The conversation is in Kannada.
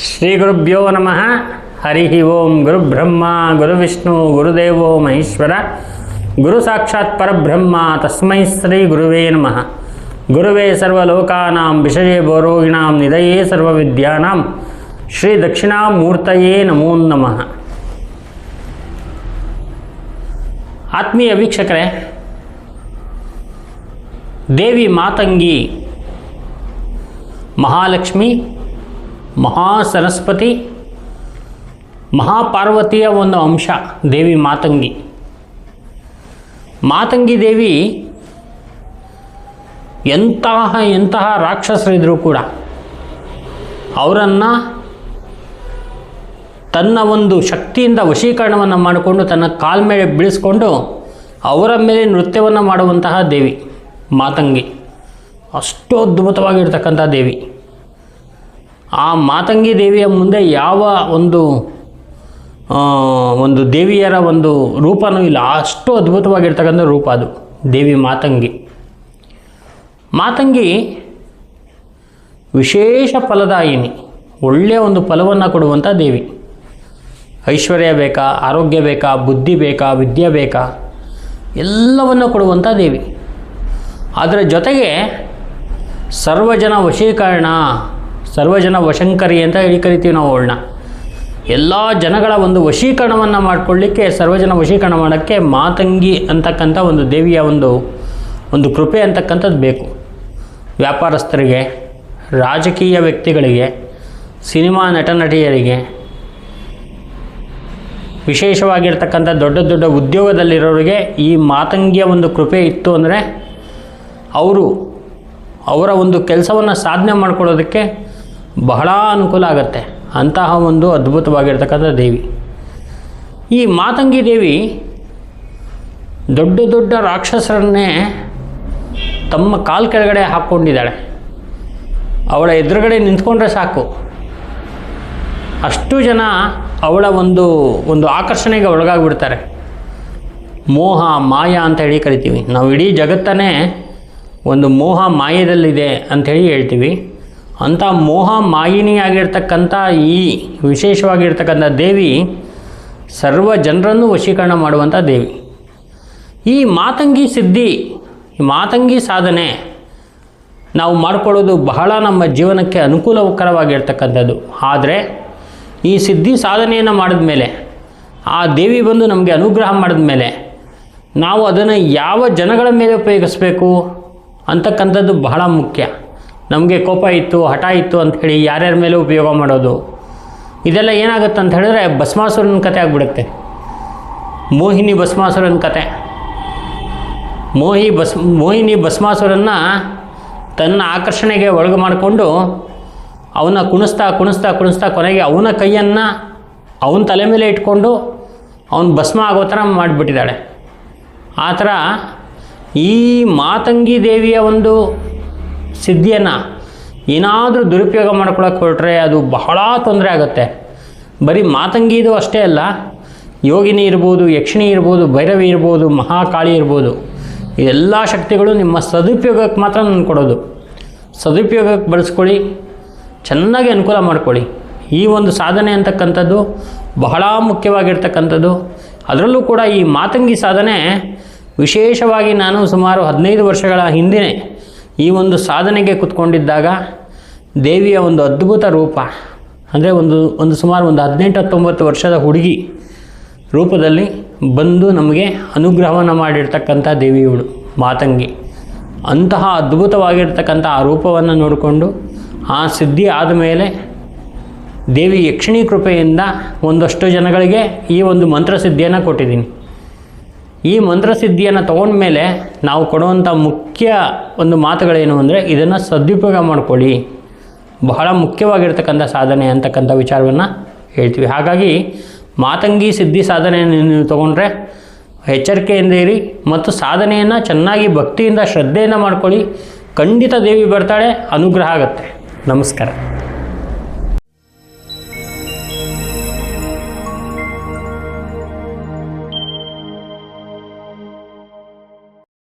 ಶ್ರೀ ಗುರುಭ್ಯೋ ನಮಃ. ಹರಿ ಓಂ. ಗುರುಬ್ರಹ್ಮ ಗುರುವಿಷ್ಣು ಗುರುದೇವೋ ಮಹೇಶ್ವರ, ಗುರು ಸಾಕ್ಷಾತ್ ಪರಬ್ರಹ್ಮ ತಸ್ಮೈ ಶ್ರೀ ಗುರುವೇ ನಮಃ. ಗುರುವೇ ಸರ್ವಲೋಕಾನಾಂ ವಿಷಯೇ ಭೋರೋಗಿಣಾಂ ನಿಧಯೇ ಸರ್ವವಿದ್ಯಾನಾಂ ಶ್ರೀ ದಕ್ಷಿಣಾಮೂರ್ತಯೇ ನಮೋ ನಮಃ. ಆತ್ಮೀಯ ವೀಕ್ಷಕರೇ, ದೇವಿ ಮಾತಂಗಿ ಮಹಾಲಕ್ಷ್ಮಿ, ಮಹಾಸರಸ್ವತಿ, ಮಹಾಪಾರ್ವತಿಯ ಒಂದು ಅಂಶ ದೇವಿ ಮಾತಂಗಿ. ಮಾತಂಗಿ ದೇವಿ ಎಂತಹ ರಾಕ್ಷಸರಿದ್ದರೂ ಕೂಡ ಅವರನ್ನು ತನ್ನ ಒಂದು ಶಕ್ತಿಯಿಂದ ವಶೀಕರಣವನ್ನು ಮಾಡಿಕೊಂಡು ತನ್ನ ಕಾಲ ಮೇಲೆ ಬೀಳಿಸ್ಕೊಂಡು ಅವರ ಮೇಲೆ ನೃತ್ಯವನ್ನು ಮಾಡುವಂತಹ ದೇವಿ ಮಾತಂಗಿ. ಅಷ್ಟು ಅದ್ಭುತವಾಗಿರ್ತಕ್ಕಂಥ ದೇವಿ. ಆ ಮಾತಂಗಿ ದೇವಿಯ ಮುಂದೆ ಯಾವ ಒಂದು ದೇವಿಯರ ಒಂದು ರೂಪನೂ ಇಲ್ಲ. ಅಷ್ಟು ಅದ್ಭುತವಾಗಿರ್ತಕ್ಕಂಥ ರೂಪ ಅದು ದೇವಿ ಮಾತಂಗಿ. ಮಾತಂಗಿ ವಿಶೇಷ ಫಲದಾಯಿನಿ, ಒಳ್ಳೆಯ ಒಂದು ಫಲವನ್ನು ಕೊಡುವಂಥ ದೇವಿ. ಐಶ್ವರ್ಯ ಬೇಕಾ, ಆರೋಗ್ಯ ಬೇಕಾ, ಬುದ್ಧಿ ಬೇಕಾ, ವಿದ್ಯೆ ಬೇಕಾ, ಎಲ್ಲವನ್ನು ಕೊಡುವಂಥ ದೇವಿ. ಅದರ ಜೊತೆಗೆ ಸರ್ವಜನ ವಶೀಕರಣ, ಸರ್ವಜನ ವಶಂಕರಿ ಅಂತ ಹೇಳಿ ಕರಿತೀವಿ ನಾವು ಅವಳನ್ನ. ಎಲ್ಲ ಜನಗಳ ಒಂದು ವಶೀಕರಣವನ್ನು ಮಾಡಿಕೊಳ್ಳಿಕ್ಕೆ, ಸರ್ವಜನ ವಶೀಕರಣ ಮಾಡೋಕ್ಕೆ ಮಾತಂಗಿ ಅಂತಕ್ಕಂಥ ಒಂದು ದೇವಿಯ ಒಂದು ಕೃಪೆ ಅಂತಕ್ಕಂಥದ್ದು ಬೇಕು. ವ್ಯಾಪಾರಸ್ಥರಿಗೆ, ರಾಜಕೀಯ ವ್ಯಕ್ತಿಗಳಿಗೆ, ಸಿನಿಮಾ ನಟ ನಟಿಯರಿಗೆ, ವಿಶೇಷವಾಗಿರ್ತಕ್ಕಂಥ ದೊಡ್ಡ ದೊಡ್ಡ ಉದ್ಯೋಗದಲ್ಲಿರೋರಿಗೆ ಈ ಮಾತಂಗಿಯ ಒಂದು ಕೃಪೆ ಇತ್ತು ಅಂದರೆ ಅವರ ಒಂದು ಕೆಲಸವನ್ನು ಸಾಧನೆ ಮಾಡ್ಕೊಳ್ಳೋದಕ್ಕೆ ಬಹಳ ಅನುಕೂಲ ಆಗುತ್ತೆ. ಅಂತಹ ಒಂದು ಅದ್ಭುತವಾಗಿರ್ತಕ್ಕಂಥ ದೇವಿ ಈ ಮಾತಂಗಿ ದೇವಿ. ದೊಡ್ಡ ದೊಡ್ಡ ರಾಕ್ಷಸರನ್ನೇ ತಮ್ಮ ಕಾಲು ಕೆಳಗಡೆ ಹಾಕ್ಕೊಂಡಿದ್ದಾಳೆ. ಅವಳ ಎದುರುಗಡೆ ನಿಂತ್ಕೊಂಡ್ರೆ ಸಾಕು, ಅಷ್ಟು ಜನ ಅವಳ ಒಂದು ಆಕರ್ಷಣೆಗೆ ಒಳಗಾಗ್ಬಿಡ್ತಾರೆ. ಮೋಹ ಮಾಯಾ ಅಂತ ಹೇಳಿ ಕರಿತೀವಿ ನಾವು. ಇಡೀ ಜಗತ್ತನ್ನೇ ಒಂದು ಮೋಹ ಮಾಯದಲ್ಲಿದೆ ಅಂಥೇಳಿ ಹೇಳ್ತೀವಿ. ಅಂಥ ಮೋಹ ಮಾಯಿನಿಯಾಗಿರ್ತಕ್ಕಂಥ ಈ ವಿಶೇಷವಾಗಿರ್ತಕ್ಕಂಥ ದೇವಿ ಸರ್ವ ಜನರನ್ನು ವಶೀಕರಣ ಮಾಡುವಂಥ ದೇವಿ. ಈ ಮಾತಂಗಿ ಸಿದ್ಧಿ, ಈ ಮಾತಂಗಿ ಸಾಧನೆ ನಾವು ಮಾಡಿಕೊಳ್ಳೋದು ಬಹಳ ನಮ್ಮ ಜೀವನಕ್ಕೆ ಅನುಕೂಲಕರವಾಗಿರ್ತಕ್ಕಂಥದ್ದು. ಆದರೆ ಈ ಸಿದ್ಧಿ ಸಾಧನೆಯನ್ನು ಮಾಡಿದ ಮೇಲೆ, ಆ ದೇವಿ ಬಂದು ನಮಗೆ ಅನುಗ್ರಹ ಮಾಡಿದ ಮೇಲೆ ನಾವು ಅದನ್ನು ಯಾವ ಜನಗಳ ಮೇಲೆ ಉಪಯೋಗಿಸ್ಬೇಕು ಅಂತಕ್ಕಂಥದ್ದು ಬಹಳ ಮುಖ್ಯ. ನಮಗೆ ಕೋಪ ಇತ್ತು, ಹಠ ಇತ್ತು ಅಂಥೇಳಿ ಯಾರ್ಯಾರ ಮೇಲೆ ಉಪಯೋಗ ಮಾಡೋದು, ಇದೆಲ್ಲ ಏನಾಗುತ್ತೆ ಅಂತ ಹೇಳಿದ್ರೆ ಭಸ್ಮಾಸುರನ ಕತೆ ಆಗಿಬಿಡುತ್ತೆ. ಮೋಹಿನಿ ಭಸ್ಮಾಸುರನ ಕತೆ. ಮೋಹಿನಿ ಭಸ್ಮಾಸುರನ್ನ ತನ್ನ ಆಕರ್ಷಣೆಗೆ ಒಳಗೆ ಮಾಡಿಕೊಂಡು ಅವನ ಕುಣಿಸ್ತಾ ಕೊನೆಗೆ ಅವನ ಕೈಯನ್ನು ಅವನ ತಲೆ ಮೇಲೆ ಇಟ್ಕೊಂಡು ಅವನ ಭಸ್ಮ ಆಗೋ ಥರ ಮಾಡಿಬಿಟ್ಟಿದ್ದಾಳೆ. ಆ ಥರ ಈ ಮಾತಂಗಿ ದೇವಿಯ ಒಂದು ಸಿದ್ಧಿಯನ್ನು ಏನಾದರೂ ದುರುಪಯೋಗ ಮಾಡ್ಕೊಳ್ಳೋಕೆ ಹೊರಟ್ರೆ ಅದು ಬಹಳ ತೊಂದರೆ ಆಗುತ್ತೆ. ಬರೀ ಮಾತಂಗಿದು ಅಷ್ಟೇ ಅಲ್ಲ, ಯೋಗಿನಿ ಇರ್ಬೋದು, ಯಕ್ಷಿಣಿ ಇರ್ಬೋದು, ಭೈರವಿ ಇರ್ಬೋದು, ಮಹಾಕಾಳಿ ಇರ್ಬೋದು, ಇದೆಲ್ಲ ಶಕ್ತಿಗಳು ನಿಮ್ಮ ಸದುಪಯೋಗಕ್ಕೆ ಮಾತ್ರ ನಾನು ಕೊಡೋದು. ಸದುಪಯೋಗಕ್ಕೆ ಬಳಸ್ಕೊಳ್ಳಿ, ಚೆನ್ನಾಗಿ ಅನುಕೂಲ ಮಾಡ್ಕೊಳ್ಳಿ. ಈ ಒಂದು ಸಾಧನೆ ಅಂತಕ್ಕಂಥದ್ದು ಬಹಳ ಮುಖ್ಯವಾಗಿರ್ತಕ್ಕಂಥದ್ದು. ಅದರಲ್ಲೂ ಕೂಡ ಈ ಮಾತಂಗಿ ಸಾಧನೆ ವಿಶೇಷವಾಗಿ ನಾನು ಸುಮಾರು 15 ವರ್ಷಗಳ ಹಿಂದೆ ಈ ಒಂದು ಸಾಧನೆಗೆ ಕೂತ್ಕೊಂಡಿದ್ದಾಗ ದೇವಿಯ ಒಂದು ಅದ್ಭುತ ರೂಪ ಅಂದರೆ ಸುಮಾರು 18-19 ವರ್ಷದ ಹುಡುಗಿ ರೂಪದಲ್ಲಿ ಬಂದು ನಮಗೆ ಅನುಗ್ರಹವನ್ನು ಮಾಡಿರ್ತಕ್ಕಂಥ ದೇವಿಯವಳು ಮಾತಂಗಿ. ಅಂತಹ ಅದ್ಭುತವಾಗಿರ್ತಕ್ಕಂಥ ಆ ರೂಪವನ್ನು ನೋಡಿಕೊಂಡು ಆ ಸಿದ್ಧಿ ಆದಮೇಲೆ ದೇವಿ ಯಕ್ಷಿಣಿ ಕೃಪೆಯಿಂದ ಒಂದಷ್ಟು ಜನಗಳಿಗೆ ಈ ಒಂದು ಮಂತ್ರಸಿದ್ಧಿಯನ್ನು ಕೊಟ್ಟಿದ್ದೀನಿ. ಈ ಮಂತ್ರಸಿದ್ಧಿಯನ್ನು ತೊಗೊಂಡ್ಮೇಲೆ ನಾವು ಕೊಡುವಂಥ ಮುಖ್ಯ ಒಂದು ಮಾತುಗಳೇನು ಅಂದರೆ, ಇದನ್ನು ಸದುಪಯೋಗ ಮಾಡ್ಕೊಳ್ಳಿ, ಬಹಳ ಮುಖ್ಯವಾಗಿರ್ತಕ್ಕಂಥ ಸಾಧನೆ ಅಂತಕ್ಕಂಥ ವಿಚಾರವನ್ನು ಹೇಳ್ತೀವಿ. ಹಾಗಾಗಿ ಮಾತಂಗಿ ಸಿದ್ಧಿ ಸಾಧನೆಯನ್ನು ನೀವು ತೊಗೊಂಡ್ರೆ ಎಚ್ಚರಿಕೆಯಿಂದ ಇರಿ ಮತ್ತು ಸಾಧನೆಯನ್ನು ಚೆನ್ನಾಗಿ ಭಕ್ತಿಯಿಂದ ಶ್ರದ್ಧೆಯಿಂದ ಮಾಡ್ಕೊಳ್ಳಿ. ಖಂಡಿತ ದೇವಿ ಬರ್ತಾಳೆ, ಅನುಗ್ರಹ ಆಗುತ್ತೆ. ನಮಸ್ಕಾರ.